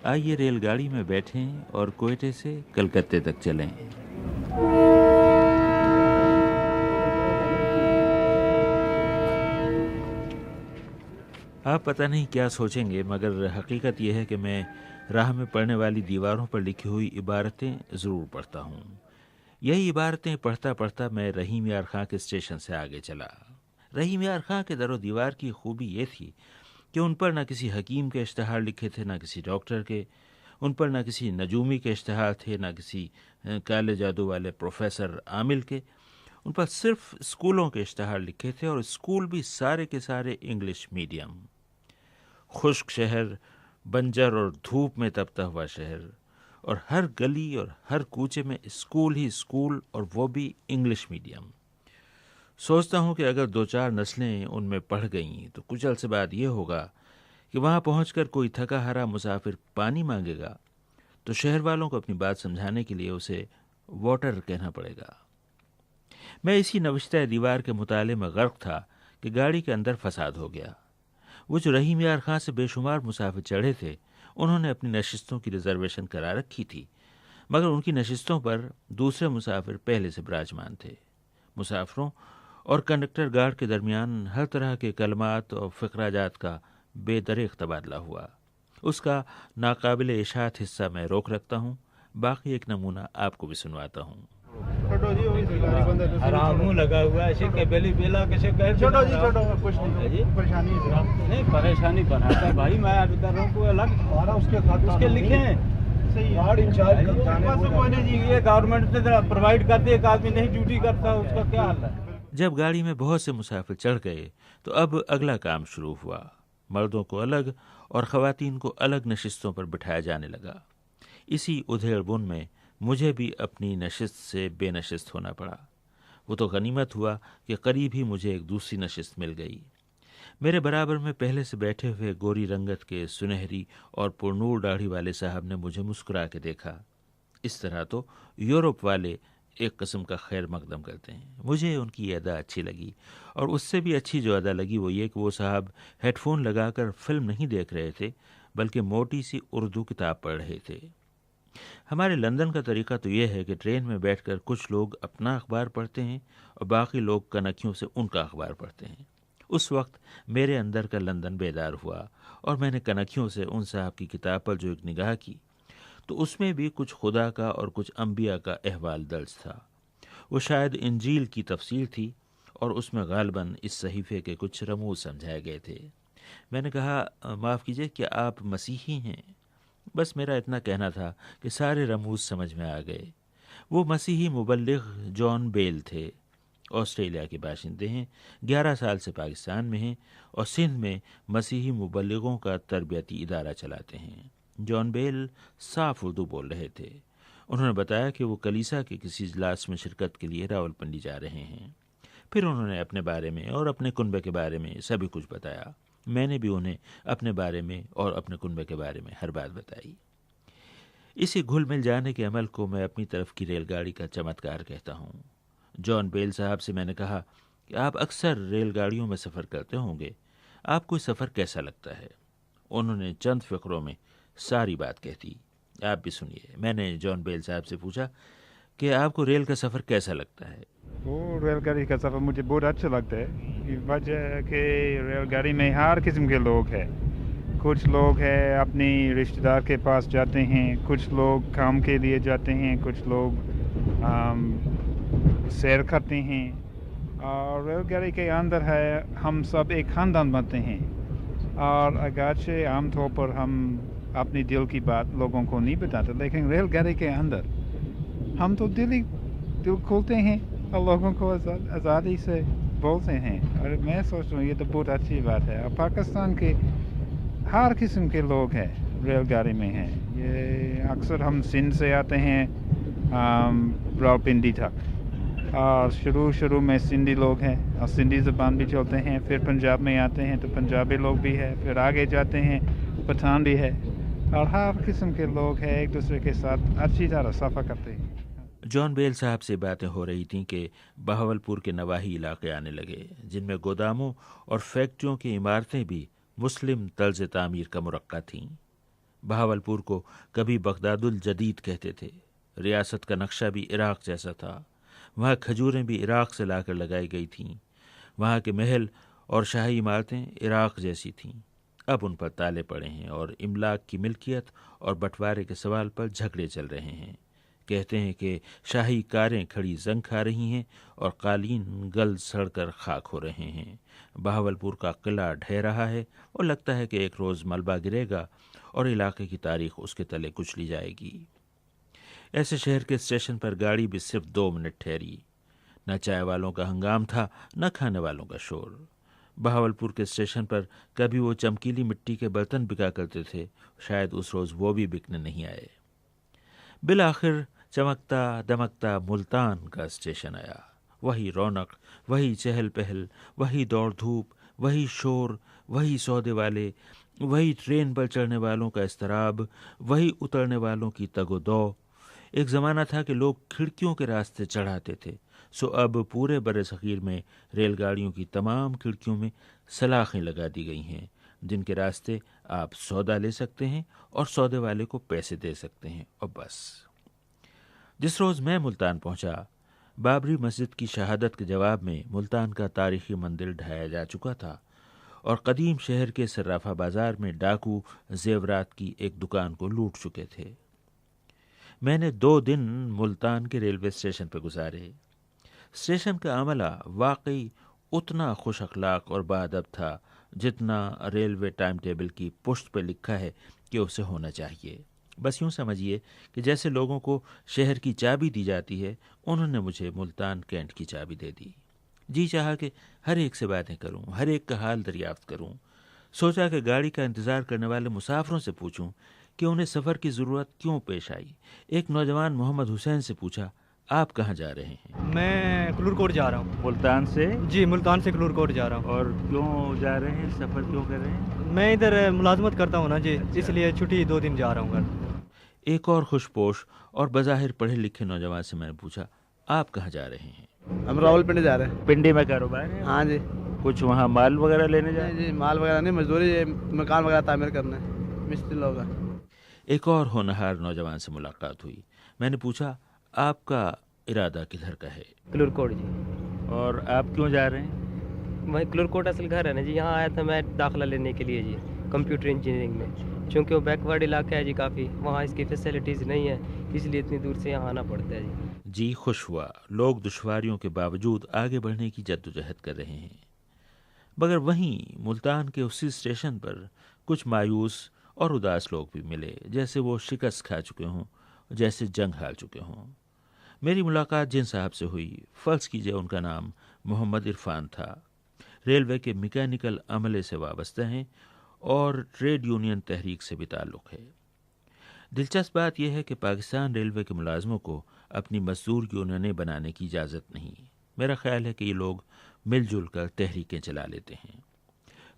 آئیے ریل گاڑی میں بیٹھیں اور کوئٹے سے کلکتے تک چلیں۔ آپ پتہ نہیں کیا سوچیں گے، مگر حقیقت یہ ہے کہ میں راہ میں پڑنے والی دیواروں پر لکھی ہوئی عبارتیں ضرور پڑھتا ہوں۔ یہی عبارتیں پڑھتا پڑھتا میں رحیم یار خاں کے اسٹیشن سے آگے چلا۔ رحیم یار خاں کے در و دیوار کی خوبی یہ تھی کہ ان پر نہ کسی حکیم کے اشتہار لکھے تھے، نہ کسی ڈاکٹر کے، ان پر نہ کسی نجومی کے اشتہار تھے، نہ کسی کالے جادو والے پروفیسر عامل کے۔ ان پر صرف اسکولوں کے اشتہار لکھے تھے، اور اسکول بھی سارے کے سارے انگلش میڈیم۔ خشک شہر، بنجر اور دھوپ میں تپتا ہوا شہر، اور ہر گلی اور ہر کوچے میں اسکول ہی اسکول، اور وہ بھی انگلش میڈیم۔ سوچتا ہوں کہ اگر 2-4 نسلیں ان میں پڑھ گئیں تو کچھ عرصے بعد یہ ہوگا کہ وہاں پہنچ کر کوئی تھکا ہرا مسافر پانی مانگے گا تو شہر والوں کو اپنی بات سمجھانے کے لیے اسے واٹر کہنا پڑے گا۔ میں اسی نوشتہ دیوار کے مطالعے میں غرق تھا کہ گاڑی کے اندر فساد ہو گیا۔ وہ جو رحیم یار خاں سے بے شمار مسافر چڑھے تھے، انہوں نے اپنی نشستوں کی ریزرویشن کرا رکھی تھی، مگر ان کی نشستوں پر دوسرے مسافر پہلے سے براجمان تھے۔ مسافروں اور کنڈکٹر گارڈ کے درمیان ہر طرح کے کلمات اور فقرہ جات کا بے دریغ تبادلہ ہوا۔ اس کا ناقابل اشاعت حصہ میں روک رکھتا ہوں، باقی ایک نمونہ آپ کو بھی سنواتا ہوں۔ آرام لگا ہوا ہے، کہ بیلی بیلا کیسے چھوٹو جی چھوٹو کچھ نہیں پریشانی بناتا ہے بھائی، میں ابھی کر رہا ہوں کوئی الگ اس کے لکھے ہیں یہ گورنمنٹ سے پرووائڈ کرتی ہے، ایک آدمی نہیں ڈیوٹی کرتا اس کا کیا حال ہے۔ جب گاڑی میں بہت سے مسافر چڑھ گئے تو اب اگلا کام شروع ہوا۔ مردوں کو الگ اور خواتین کو الگ نشستوں پر بٹھایا جانے لگا۔ اسی ادھیڑ بن میں مجھے بھی اپنی نشست سے بے نشست ہونا پڑا۔ وہ تو غنیمت ہوا کہ قریب ہی مجھے ایک دوسری نشست مل گئی۔ میرے برابر میں پہلے سے بیٹھے ہوئے گوری رنگت کے سنہری اور پرنور داڑھی والے صاحب نے مجھے مسکرا کے دیکھا۔ اس طرح تو یورپ والے ایک قسم کا خیر مقدم کرتے ہیں۔ مجھے ان کی ادا اچھی لگی، اور اس سے بھی اچھی جو ادا لگی وہ یہ کہ وہ صاحب ہیڈ فون لگا کر فلم نہیں دیکھ رہے تھے، بلکہ موٹی سی اردو کتاب پڑھ رہے تھے۔ ہمارے لندن کا طریقہ تو یہ ہے کہ ٹرین میں بیٹھ کر کچھ لوگ اپنا اخبار پڑھتے ہیں اور باقی لوگ کنکھیوں سے ان کا اخبار پڑھتے ہیں۔ اس وقت میرے اندر کا لندن بیدار ہوا، اور میں نے کنکھیوں سے ان صاحب کی کتاب پر جو ایک نگاہ کی تو اس میں بھی کچھ خدا کا اور کچھ انبیاء کا احوال درج تھا۔ وہ شاید انجیل کی تفسیر تھی، اور اس میں غالباً اس صحیفے کے کچھ رموز سمجھائے گئے تھے۔ میں نے کہا، معاف کیجئے، کیا آپ مسیحی ہیں؟ بس میرا اتنا کہنا تھا کہ سارے رموز سمجھ میں آ گئے۔ وہ مسیحی مبلغ جان بیل تھے، آسٹریلیا کے باشندے ہیں، 11 سال سے پاکستان میں ہیں، اور سندھ میں مسیحی مبلغوں کا تربیتی ادارہ چلاتے ہیں۔ جان بیل صاف اردو بول رہے تھے۔ انہوں نے بتایا کہ وہ کلیسا کے کسی اجلاس میں شرکت کے لیے راولپنڈی جا رہے ہیں۔ پھر انہوں نے اپنے بارے میں اور اپنے کنبے کے بارے میں سبھی کچھ بتایا۔ میں نے بھی انہیں اپنے بارے میں اور اپنے کنبے کے بارے میں ہر بات بتائی۔ اسی گھل مل جانے کے عمل کو میں اپنی طرف کی ریل گاڑی کا چمتکار کہتا ہوں۔ جان بیل صاحب سے میں نے کہا کہ آپ اکثر ریل گاڑیوں میں سفر کرتے ہوں گے، آپ کو سفر کیسا لگتا ہے؟ انہوں نے چند فقروں میں ساری بات کہہ دی۔ آپ بھی سنیے۔ میں نے جان بیل صاحب سے پوچھا کہ آپ کو ریل کا سفر کیسا لگتا ہے؟ وہ ریل گاڑی کا سفر مجھے بہت اچھا لگتا ہے، وجہ ہے کہ ریل گاڑی میں ہر قسم کے لوگ ہیں۔ کچھ لوگ ہیں اپنی رشتہ دار کے پاس جاتے ہیں، کچھ لوگ کام کے لیے جاتے ہیں، کچھ لوگ سیر کرتے ہیں، اور ریل گاڑی کے اندر ہے ہم سب ایک خاندان بنتے ہیں۔ اور اگرچہ عام طور پر ہم اپنی دل کی بات لوگوں کو نہیں بتاتے، لیکن ریل گاڑی کے اندر ہم تو دل کھولتے ہیں اور لوگوں کو آزادی سے بولتے ہیں، اور میں سوچتا ہوں یہ تو بہت اچھی بات ہے۔ اور پاکستان کے ہر قسم کے لوگ ہیں ریل گاڑی میں ہیں۔ یہ اکثر ہم سندھ سے آتے ہیں راولپنڈی تک، اور شروع میں سندھی لوگ ہیں اور سندھی زبان بھی چلتے ہیں، پھر پنجاب میں آتے ہیں تو پنجابی لوگ بھی ہیں، پھر آگے جاتے ہیں پٹھان بھی ہے، اور ہر قسم کے لوگ ہیں، ایک دوسرے کے ساتھ اچھی طرح سفر کرتے ہیں۔ جان بیل صاحب سے باتیں ہو رہی تھیں کہ بہاولپور کے نواحی علاقے آنے لگے، جن میں گوداموں اور فیکٹریوں کی عمارتیں بھی مسلم طرز تعمیر کا مرقع تھیں۔ बहावलपुर को कभी बगदादुल जदीद कहते थे। रियासत का नक्शा भी इराक जैसा था। वहाँ खजूरें भी इराक से लाकर लगाई गई थीं। वहाँ के महल और शाही इमारतें इराक जैसी थीं। अब उन पर ताले पड़े हैं और इमलाक की मिल्कियत और बंटवारे के सवाल पर झगड़े चल रहे हैं। कहते हैं कि शाही कारें खड़ी जंग खा रही हैं और कालीन गल सड़कर खाक हो रहे हैं। बहावलपुर का किला ढह रहा है और लगता है कि एक रोज़ मलबा गिरेगा और इलाके की तारीख उसके तले कुचली जाएगी। ऐसे शहर के स्टेशन पर गाड़ी भी सिर्फ 2 मिनट ठहरी। न चाय वालों का हंगाम था, न खाने वालों का शोर। बहावलपुर के स्टेशन पर कभी वो चमकीली मिट्टी के बर्तन बिका करते थे, शायद उस रोज़ वो भी बिकने नहीं आए। बिलाखिर चमकता दमकता मुल्तान का स्टेशन आया। वही रौनक, वही चहल पहल, वही दौड़ धूप, वही शोर, वही सौदे वाले, वही ट्रेन पर चढ़ने वालों का इस्तराब, वही उतरने वालों की तगोदौ। एक ज़माना था कि लोग खिड़कियों के रास्ते चढ़ाते थे, सो अब पूरे बरे-सग़ीर में रेलगाड़ियों की तमाम खिड़कियों में सलाखें लगा दी गई हैं, जिनके रास्ते आप सौदा ले सकते हैं और सौदे वाले को पैसे दे सकते हैं, और बस। जिस रोज़ मैं मुल्तान पहुंचा, बाबरी मस्जिद की शहादत के जवाब में मुल्तान का तारीखी मंदिर ढाया जा चुका था और कदीम शहर के सर्राफा बाजार में डाकू जेवरात की एक दुकान को लूट चुके थे। मैंने 2 दिन मुल्तान के रेलवे स्टेशन पर गुजारे। स्टेशन का अमला वाकई उतना खुश अखलाक और बाअदब था जितना रेलवे टाइम टेबल की पुश्त पर लिखा है कि उसे होना चाहिए। बस यूँ समझिए कि जैसे लोगों को शहर की चाबी दी जाती है, उन्होंने मुझे मुल्तान कैंट की चाबी दे दी। जी चाहा कि हर एक से बातें करूं, हर एक का हाल दरियाफ्त करूं। सोचा कि गाड़ी का इंतज़ार करने वाले मुसाफिरों से पूछूं कि उन्हें सफ़र की ज़रूरत क्यों पेश आई। एक नौजवान मोहम्मद हुसैन से पूछा, आप कहाँ जा रहे हैं? मैं क्लूरकोट जा रहा हूँ। मुल्तान से? जी, मुल्तान से क्लूरकोट जा रहा हूँ। और क्यों जा रहे हैं, सफ़र क्यों कर रहे हैं? मैं इधर मुलाजमत करता हूँ ना जी, इसलिए छुट्टी 2 दिन जा रहा हूँ घर। एक और खुशपोश और बज़ाहिर पढ़े लिखे नौजवान से मैंने पूछा, आप कहाँ जा रहे हैं? हम रावलपिंडी जा रहे हैं। पिंडी में कारोबार है? हाँ जी। कुछ वहाँ माल वगैरह लेने जा रहे हैं? जी, माल वगैरह नहीं, मजदूरी, मकान वगैरह तामीर करने, मिस्त्री लोग हैं। एक और होनहार नौजवान से मुलाकात हुई। मैंने पूछा, आपका इरादा किधर का है? क्लूरकोट जी। और आप क्यों जा रहे हैं? वही क्लूरकोट असल घर है ना जी, यहाँ आया था मैं दाखिला लेने के लिए जी, कंप्यूटर इंजीनियरिंग में। चूँकि वो बैकवर्ड इलाका है जी काफ़ी, वहाँ इसकी फैसिलिटीज़ नहीं है, इसलिए इतनी दूर से यहाँ आना पड़ता है जी। जी खुश हुआ, लोग दुश्वारियों के बावजूद आगे बढ़ने की जद्दोजहद कर रहे हैं। मगर वहीं मुल्तान के उसी स्टेशन पर कुछ मायूस और उदास लोग भी मिले, जैसे वो शिकस्त खा चुके हों, जैसे जंग हार चुके हों। मेरी मुलाकात जिन साहब से हुई, फ़र्ज़ कीजिए उनका नाम मोहम्मद इरफान था। रेलवे के मैकेनिकल अमले से वाबस्ता हैं और ट्रेड यूनियन तहरीक से भी ताल्लुक़ है। दिलचस्प बात यह है कि पाकिस्तान रेलवे के मुलाजमों को अपनी मजदूर यूनियनें बनाने की इजाज़त नहीं। मेरा ख्याल है कि ये लोग मिलजुल कर तहरीकें चला लेते हैं।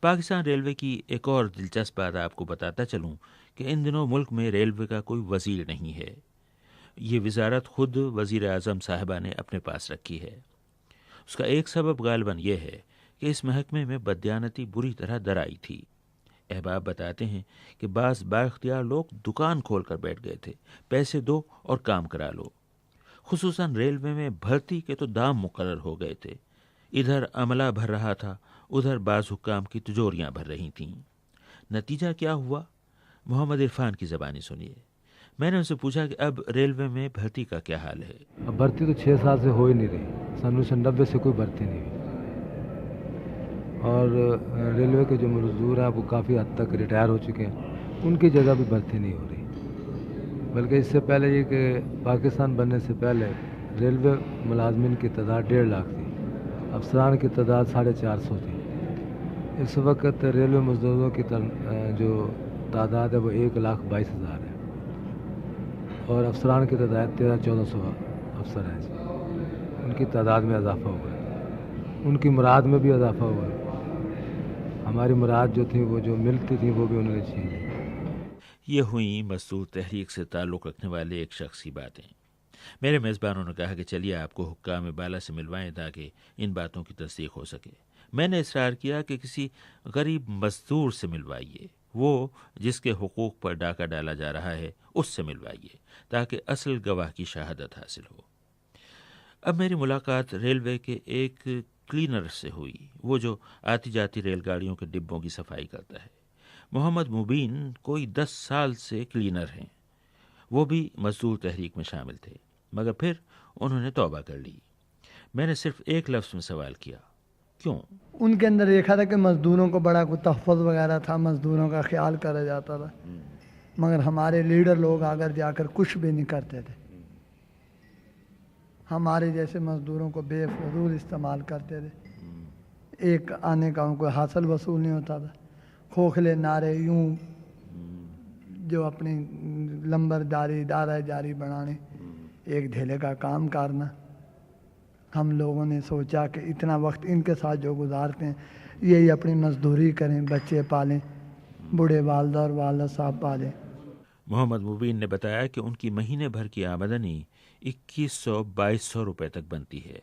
पाकिस्तान रेलवे की एक और दिलचस्प बात आपको बताता चलूँ कि इन दिनों मुल्क में रेलवे का कोई वज़ीर नहीं है। ये वज़ारत खुद वज़ीर आज़म साहिबा ने अपने पास रखी है। उसका एक सबब गालिबन यह है कि इस महकमे में बददियानती बुरी तरह दराई थी। अहबाब बताते हैं कि बाज़ बाइख्तियार लोग दुकान खोल कर बैठ गए थे, पैसे दो और काम करा लो। खुसूसन रेलवे में भर्ती के तो दाम मुकर्रर हो गए थे। इधर अमला भर रहा था, उधर बाज़ हुक्काम की तिजोरियाँ भर रही थीं। नतीजा क्या हुआ? मोहम्मद इरफान की ज़बानी सुनिए। मैंने उनसे पूछा कि अब रेलवे में भर्ती का क्या हाल है? अब भर्ती तो 6 साल से हो ही नहीं रही। सन 1990 से कोई भर्ती नहीं हुई और रेलवे के जो मजदूर हैं वो काफ़ी हद तक रिटायर हो चुके हैं, उनकी जगह भी भर्ती नहीं हो रही। बल्कि इससे पहले ये कि पाकिस्तान बनने से पहले रेलवे मुलाजमिन की तादाद 1.5 लाख थी, अफसरान की तादाद 450 थी। इस वक्त रेलवे मजदूरों की जो तादाद है वो 1,22,000 है और अफसरान की तादाद 1300-1400 अफसर हैं जी। उनकी तादाद में इजाफ़ा हुआ है, उनकी मुराद में भी इजाफ़ा हुआ है। हमारी मुराद जो थी, वो जो मिलती थी, वो भी उन्होंने छीन ली। ये हुई मजदूर तहरीक से ताल्लुक़ रखने वाले एक शख्स की बातें। मेरे मेज़बानों ने कहा कि चलिए आपको हुक्काम बाला से मिलवाएं ताकि इन बातों की तस्दीक हो सके। मैंने इसरार किया कि किसी गरीब मजदूर से मिलवाइए। वो जिस के हुकूक पर डाका डाला जा रहा है उससे मिलवाइए ताकि असल गवाह की शहादत हासिल हो। अब मेरी मुलाकात रेलवे के एक क्लीनर से हुई, वो जो आती जाती रेलगाड़ियों के डिब्बों की सफाई करता है। मोहम्मद मुबीन कोई 10 साल से क्लीनर हैं। वो भी मजदूर तहरीक में शामिल थे, मगर फिर उन्होंने तौबा कर ली। मैंने सिर्फ एक लफ्ज़ में सवाल किया, क्यों? उनके अंदर देखा था कि मज़दूरों को बड़ा कोई तहफ़्फ़ुज़ वगैरह था, मज़दूरों का ख्याल करा जाता था, मगर हमारे लीडर लोग आकर जाकर कुछ भी नहीं करते थे। हमारे जैसे मज़दूरों को बेफजूल इस्तेमाल करते थे। एक आने का उनको हासिल वसूल नहीं होता था। खोखले नारे यूं जो अपनी लंबरदारी दारा जारी बनाने, एक ढेले का काम करना। हम लोगों ने सोचा कि इतना वक्त इनके साथ जो गुजारते हैं यही अपनी मजदूरी करें, बच्चे पालें, बूढ़े वालदा और वालदा साहब पालें। मोहम्मद मुबीन ने बताया कि उनकी महीने भर की आमदनी 2100-2200 रुपए तक बनती है।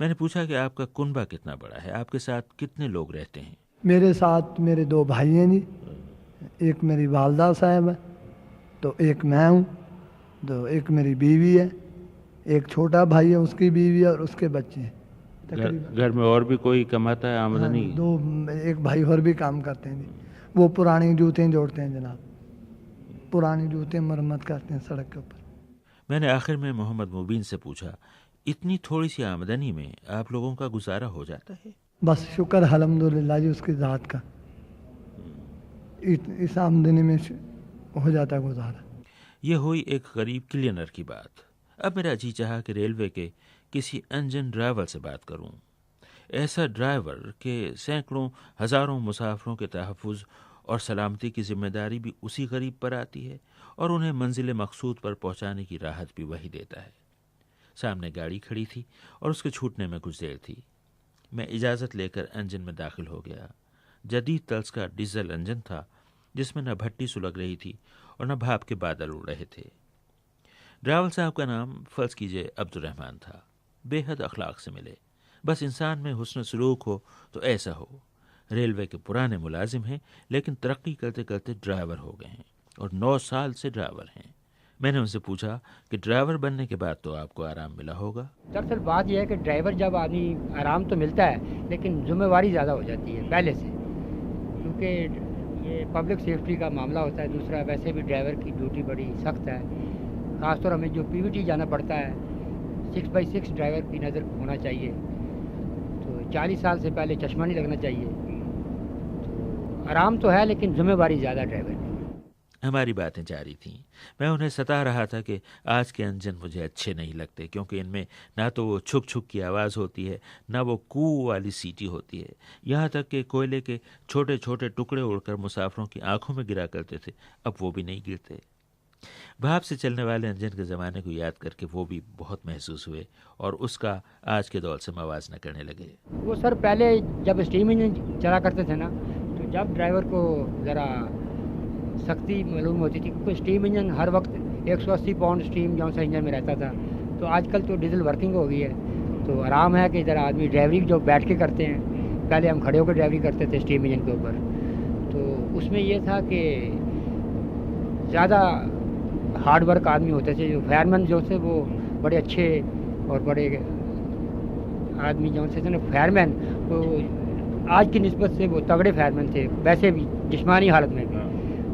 मैंने पूछा कि आपका कुनबा कितना बड़ा है, आपके साथ कितने लोग रहते हैं? मेरे साथ मेरे 2 भाई हैं जी, एक मेरी वालदा साहब है, तो एक मैं हूँ, तो एक मेरी बीवी है, एक छोटा भाई है, उसकी बीवी है और उसके बच्चे हैं। घर में और भी कोई कमाता है आमदनी? हाँ, एक भाई और भी काम करते हैं जी। वो पुरानी जूते जोड़ते हैं जनाब, पुरानी जूते मरम्मत करते हैं सड़क के ऊपर। मैंने आखिर में मोहम्मद मुबीन से पूछा, इतनी थोड़ी सी आमदनी में आप लोगों का गुजारा हो जाता है? बस शुक्र अल्हम्दुलिल्लाह जी उसकी ज़ात का, इस आमदनी में हो जाता गुजारा। ये हुई एक गरीब क्लीनर की बात। अब मेरा जी चाहा कि रेलवे के किसी इंजन ड्राइवर से बात करूं, ऐसा ड्राइवर के सैकड़ों हज़ारों मुसाफिरों के तहफ़्फ़ुज़ और सलामती की जिम्मेदारी भी उसी गरीब पर आती है और उन्हें मंजिल मकसूद पर पहुंचाने की राहत भी वही देता है। सामने गाड़ी खड़ी थी और उसके छूटने में कुछ देर थी। मैं इजाज़त लेकर इंजन में दाखिल हो गया। जदीद तर्ज का डीजल इंजन था जिसमें न भट्टी सुलग रही थी और न भाप के बादल उड़ रहे थे। ड्राइवर साहब का नाम फ़र्ज़ कीजिए अब्दुर्रहमान था। बेहद अखलाक से मिले। बस इंसान में हुस्न सलूक हो तो ऐसा हो। रेलवे के पुराने मुलाजिम हैं, लेकिन तरक्की करते करते ड्राइवर हो गए हैं और 9 साल से ड्राइवर हैं। मैंने उनसे पूछा कि ड्राइवर बनने के बाद तो आपको आराम मिला होगा। दरअसल बात यह है कि ड्राइवर जब आदमी आराम तो मिलता है, लेकिन जिम्मेवारी ज़्यादा हो जाती है पहले से, क्योंकि ये पब्लिक सेफ्टी का मामला होता है। दूसरा वैसे भी ड्राइवर की ड्यूटी बड़ी सख्त है, ख़ासतौर हमें जो पीवीटी जाना पड़ता है, 6x6 ड्राइवर की नज़र होना चाहिए, तो 40 साल से पहले चश्मा नहीं लगना चाहिए। तो आराम तो है लेकिन जिम्मेवारी ज़्यादा ड्राइवर की। हमारी बातें जारी थीं। मैं उन्हें सता रहा था कि आज के इंजन मुझे अच्छे नहीं लगते, क्योंकि इनमें ना तो वो छुक छुक की आवाज़ होती है, ना वो कू वाली सीटी होती है। यहाँ तक कि कोयले के छोटे छोटे टुकड़े उड़कर मुसाफिरों की आंखों में गिरा करते थे, अब वो भी नहीं गिरते। भाप से चलने वाले इंजन के ज़माने को याद करके वो भी बहुत महसूस हुए और उसका आज के दौर से मवाजना करने लगे। वो सर पहले जब स्टीम इंजन चला करते थे ना, तो जब ड्राइवर को ज़रा सख्ती मालूम होती थी, क्योंकि स्टीम इंजन हर वक्त 180 पाउंड स्टीम जो सा इंजन में रहता था। तो आजकल तो डीजल वर्किंग हो गई है, तो आराम है कि इधर आदमी ड्राइवरी जो बैठ के करते हैं। पहले हम खड़े होकर ड्राइवरी करते थे स्टीम इंजन के ऊपर, तो उसमें ये था कि ज़्यादा हार्ड वर्क आदमी होते थे। जो फायरमैन जो थे वो बड़े अच्छे और बड़े आदमी जो थे ना फायरमैन, वो आज की निस्बत से वो तगड़े फायरमैन थे, वैसे भी जिस्मानी हालत में भी।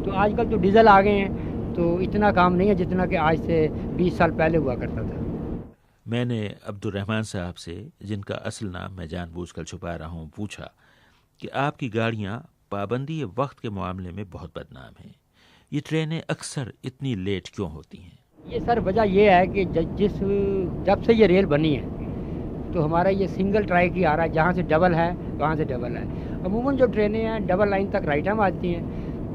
तो आजकल तो डीजल आ गए हैं, तो इतना काम नहीं है जितना कि आज से 20 साल पहले हुआ करता था। मैंने अब्दुर्रहमान साहब से, जिनका असल नाम मैं जानबूझकर छुपा रहा हूँ, पूछा कि आपकी गाड़ियाँ पाबंदी वक्त के मामले में बहुत बदनाम हैं। ये ट्रेनें अक्सर इतनी लेट क्यों होती हैं? ये सर वजह ये है कि जब से ये रेल बनी है तो हमारा ये सिंगल ट्रैक ही आ रहा है। जहाँ से डबल है वहाँ से डबल है। अमूमन जो ट्रेनें हैं डबल लाइन तक राइट टाइम आती हैं,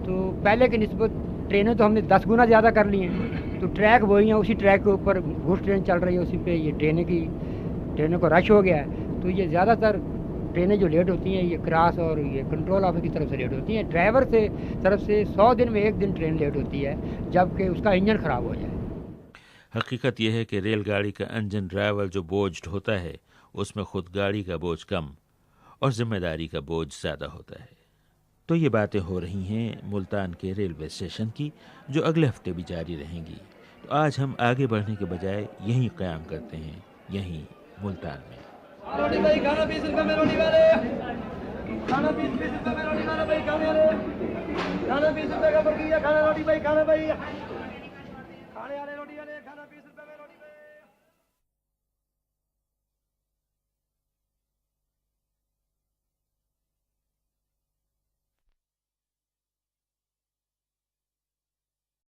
तो पहले की निस्बत ट्रेनें तो हमने 10 गुना ज़्यादा कर ली हैं। तो ट्रैक वही है, उसी ट्रैक के ऊपर घुस ट्रेन चल रही है, उसी पे ये ट्रेनों को रश हो गया है। तो ये ज़्यादातर ट्रेनें जो लेट होती हैं ये क्रॉस और ये कंट्रोल ऑफिस की तरफ से लेट होती हैं। ड्राइवर से तरफ से 100 दिन में 1 दिन ट्रेन लेट होती है, जबकि उसका इंजन ख़राब हो जाए। हकीकत यह है कि रेलगाड़ी का इंजन ड्राइवर जो बोझ ढोता है, उसमें खुद गाड़ी का बोझ कम और जिम्मेदारी का बोझ ज़्यादा होता है। تو یہ باتیں ہو رہی ہیں ملتان کے ریلوے اسٹیشن کی، جو اگلے ہفتے بھی جاری رہیں گی۔ تو آج ہم آگے بڑھنے کے بجائے یہیں قیام کرتے ہیں، یہیں ملتان میں۔ روٹی بھائی کھانا 20 روپے میں، روٹی والے کھانا 20 روپے میں، روٹی والا بھائی کھانے والے کھانا 20 روپے کا پڑ گیا، کھانا روٹی بھائی کھانا بھائی کھانے والے